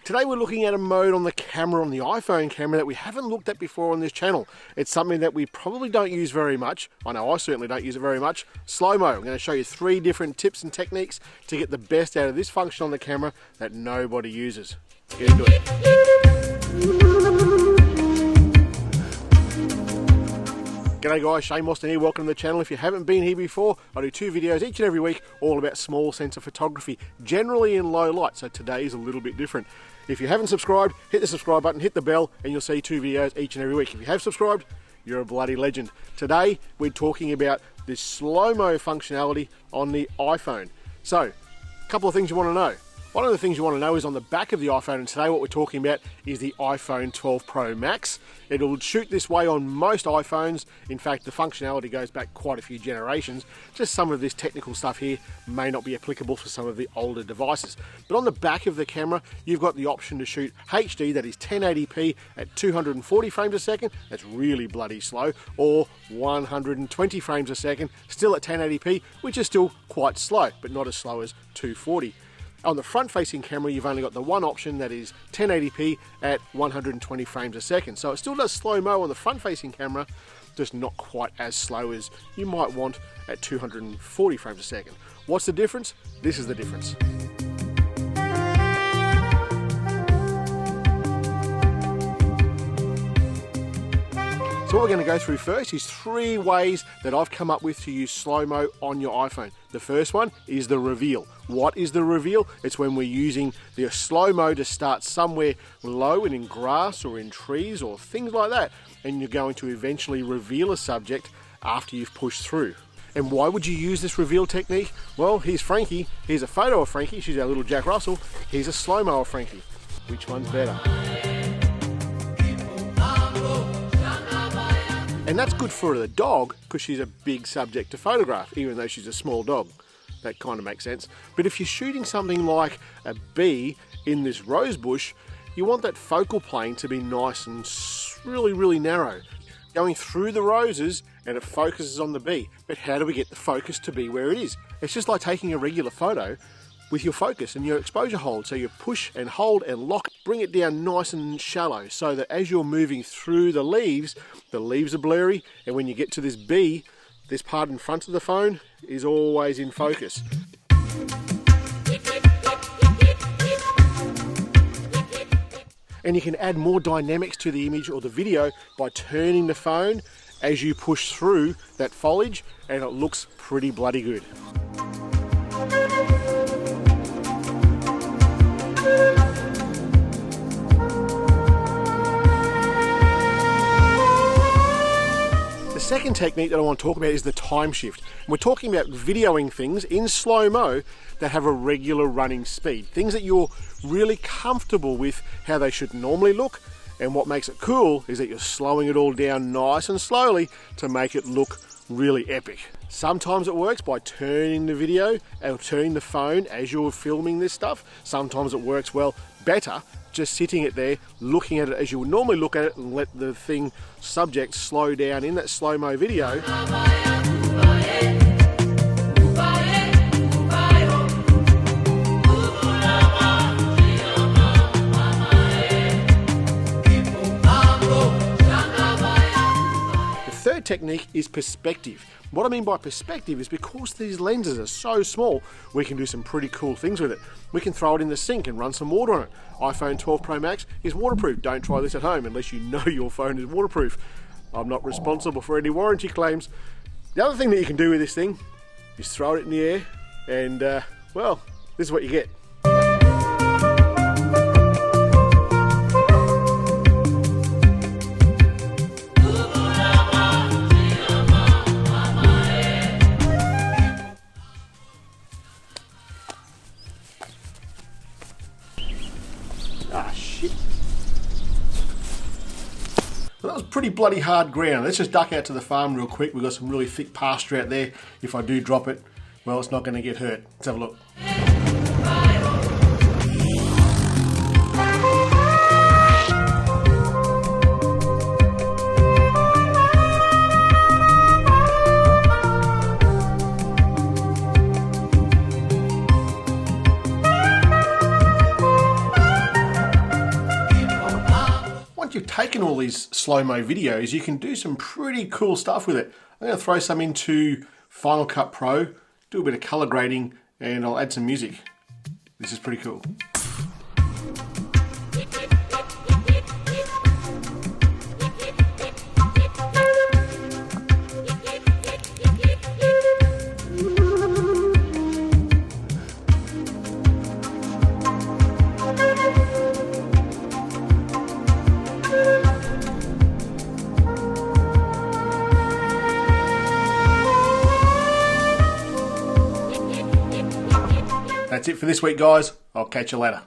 Today we're looking at a mode on the camera, on the iPhone camera, that we haven't looked at before on this channel. It's something that we probably don't use very much. I know I certainly don't use it very much. Slow-mo. I'm going to show you 3 different tips and techniques to get the best out of this function on the camera that nobody uses. Get into it. G'day guys, Shane Mostyn here, welcome to the channel. If you haven't been here before, I do 2 videos each and every week all about small sensor photography, generally in low light, so today is a little bit different. If you haven't subscribed, hit the subscribe button, hit the bell, and you'll see 2 videos each and every week. If you have subscribed, you're a bloody legend. Today, we're talking about this slow-mo functionality on the iPhone. So, a couple of things you want to know. One of the things you want to know is on the back of the iPhone, and today what we're talking about is the iPhone 12 Pro Max. It'll shoot this way on most iPhones. In fact, the functionality goes back quite a few generations. Just some of this technical stuff here may not be applicable for some of the older devices. But on the back of the camera, you've got the option to shoot HD, that is 1080p at 240 frames a second. That's really bloody slow. Or 120 frames a second, still at 1080p, which is still quite slow, but not as slow as 240. On the front-facing camera, you've only got the one option, that is 1080p at 120 frames a second. So it still does slow-mo on the front-facing camera, just not quite as slow as you might want at 240 frames a second. What's the difference? This is the difference. So what we're going to go through first is 3 ways that I've come up with to use slow-mo on your iPhone. The first one is the reveal. What is the reveal? It's when we're using the slow-mo to start somewhere low and in grass or in trees or things like that, and you're going to eventually reveal a subject after you've pushed through. And why would you use this reveal technique? Well, here's Frankie. Here's a photo of Frankie. She's our little Jack Russell. Here's a slow-mo of Frankie. Which one's better? And that's good for the dog because she's a big subject to photograph, even though she's a small dog. That kind of makes sense. But if you're shooting something like a bee in this rose bush, you want that focal plane to be nice and really, really narrow, going through the roses, and it focuses on the bee. But how do we get the focus to be where it is? It's just like taking a regular photo with your focus and your exposure hold. So you push and hold and lock, bring it down nice and shallow so that as you're moving through the leaves are blurry, and when you get to this bee, this part in front of the phone is always in focus. And you can add more dynamics to the image or the video by turning the phone as you push through that foliage, and it looks pretty bloody good. The second technique that I want to talk about is the time shift. We're talking about videoing things in slow-mo that have a regular running speed. Things that you're really comfortable with how they should normally look, and what makes it cool is that you're slowing it all down nice and slowly to make it look really epic. Sometimes it works by turning the video or turning the phone as you're filming this stuff. Sometimes it works well better just sitting it there, looking at it as you would normally look at it, and let the subject slow down in that slow-mo video. The third technique is perspective. What I mean by perspective is because these lenses are so small, we can do some pretty cool things with it. We can throw it in the sink and run some water on it. iPhone 12 Pro Max is waterproof. Don't try this at home unless you know your phone is waterproof. I'm not responsible for any warranty claims. The other thing that you can do with this thing is throw it in the air and, well, this is what you get. Ah, shit. Well, that was pretty bloody hard ground. Let's just duck out to the farm real quick. We've got some really thick pasture out there. If I do drop it, well, it's not going to get hurt. Let's have a look. taken all these slow-mo videos, you can do some pretty cool stuff with it. I'm going to throw some into Final Cut Pro, do a bit of color grading, and I'll add some music. This is pretty cool. That's it for this week, guys. I'll catch you later.